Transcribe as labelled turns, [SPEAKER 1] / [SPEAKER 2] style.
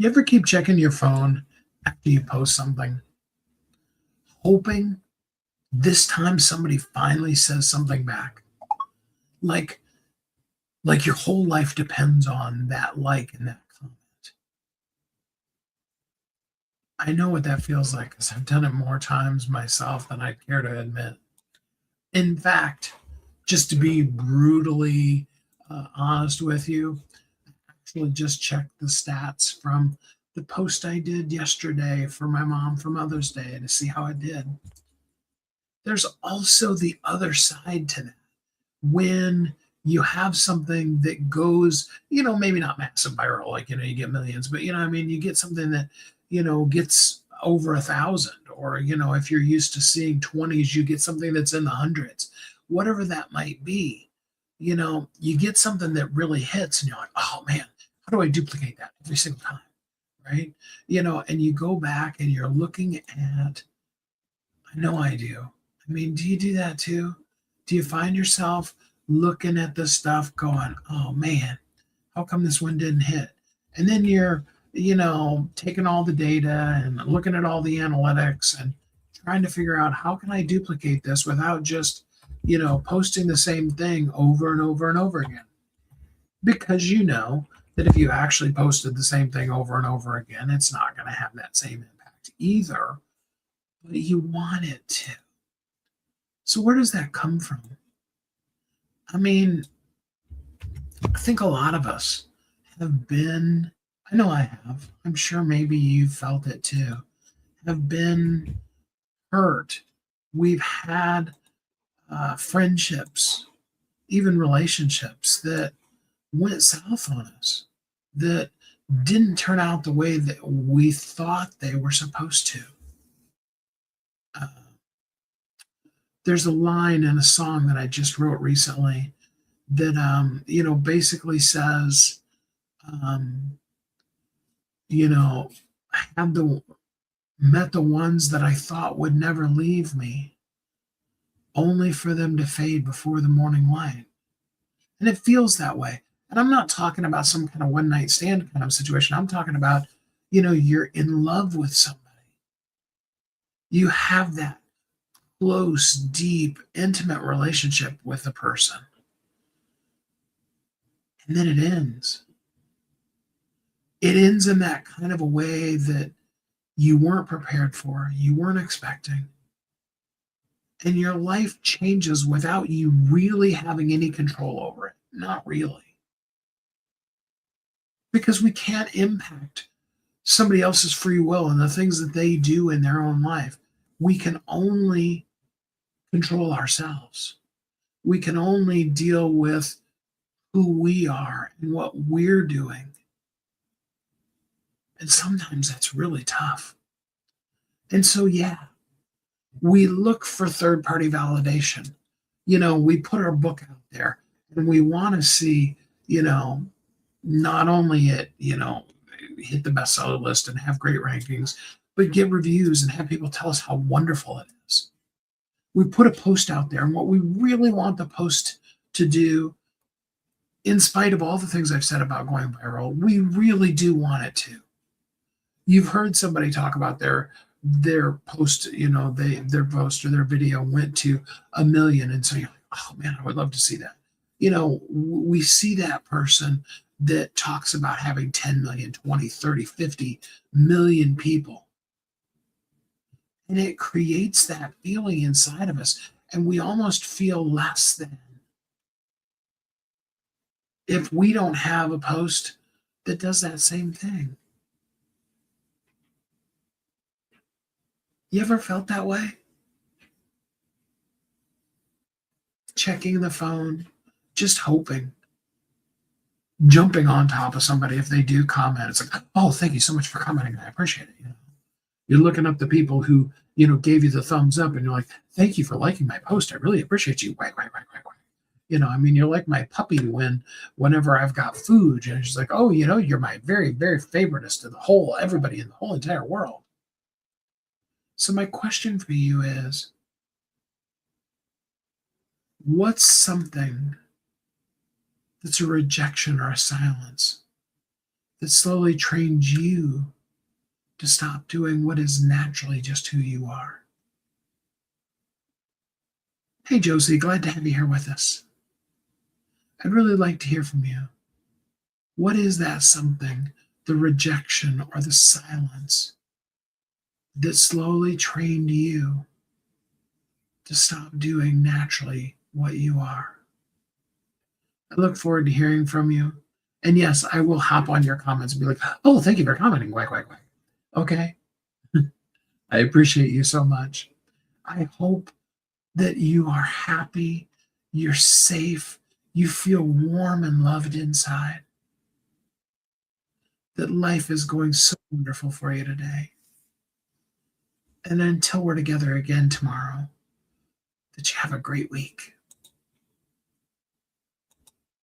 [SPEAKER 1] You ever keep checking your phone after you post something, hoping this time somebody finally says something back? Like like your whole life depends on that like and that comment. I know what that feels like because I've done it more times myself than I'd care to admit. In fact, just to be brutally honest with you, I actually just checked the stats from the post I did yesterday for my mom for Mother's Day to see how it did. There's also the other side to that. When you have something that goes, maybe not massive viral, like, you get millions, but, I mean, you get something that, gets over 1,000, or, if you're used to seeing 20s, you get something that's in the hundreds, whatever that might be. You get something that really hits and you're like, oh man, how do I duplicate that every single time? Right. And you go back and you're looking at, I know I do. I mean, do you do that too? Do you find yourself looking at this stuff going, oh man, how come this one didn't hit? And then you're, taking all the data and looking at all the analytics and trying to figure out how can I duplicate this without just, posting the same thing over and over and over again. Because you know that if you actually posted the same thing over and over again, it's not going to have that same impact either, but you want it to. So where does that come from? I mean, I think a lot of us have been, I know I have, I'm sure maybe you've felt it too, have been hurt. We've had friendships, even relationships that went south on us, that didn't turn out the way that we thought they were supposed to. Uh, there's a line in a song that I just wrote recently that basically says, um, I have met the ones that I thought would never leave me, only for them to fade before the morning light. And it feels that way. And I'm not talking about some kind of one night stand kind of situation. I'm talking about, you're in love with somebody. You have that close, deep, intimate relationship with the person. And then it ends. It ends in that kind of a way that you weren't prepared for, you weren't expecting. And your life changes without you really having any control over it. Not really. Because we can't impact somebody else's free will and the things that they do in their own life. We can only control ourselves. We can only deal with who we are and what we're doing. And sometimes that's really tough. And so, yeah, we look for third party validation. We put our book out there and we want to see, not only it, hit the bestseller list and have great rankings, but get reviews and have people tell us how wonderful it is. We put a post out there, and what we really want the post to do, in spite of all the things I've said about going viral, we really do want it to. You've heard somebody talk about their post, their post or their video went to 1 million. And so you're like, oh man, I would love to see that. We see that person that talks about having 10 million, 20, 30, 50 million people. And it creates that feeling inside of us. And we almost feel less than if we don't have a post that does that same thing. You ever felt that way? Checking the phone, just hoping, jumping on top of somebody if they do comment. It's like, oh, thank you so much for commenting. I appreciate it. You're looking up the people who, gave you the thumbs up and you're like, thank you for liking my post. I really appreciate you. Whack, whack, whack, whack, whack. You're like my puppy whenever I've got food and she's like, oh, you're my very, very favoritist to everybody in the whole entire world. So my question for you is, what's something that's a rejection or a silence that slowly trained you to stop doing what is naturally just who you are. Hey, Josie, glad to have you here with us. I'd really like to hear from you. What is that something, the rejection or the silence, that slowly trained you to stop doing naturally what you are? I look forward to hearing from you. And yes, I will hop on your comments and be like, oh, thank you for commenting. Quack, quack, quack. Okay. I appreciate you so much. I hope that you are happy, you're safe, you feel warm and loved inside, that life is going so wonderful for you today. And until we're together again tomorrow, that you have a great week.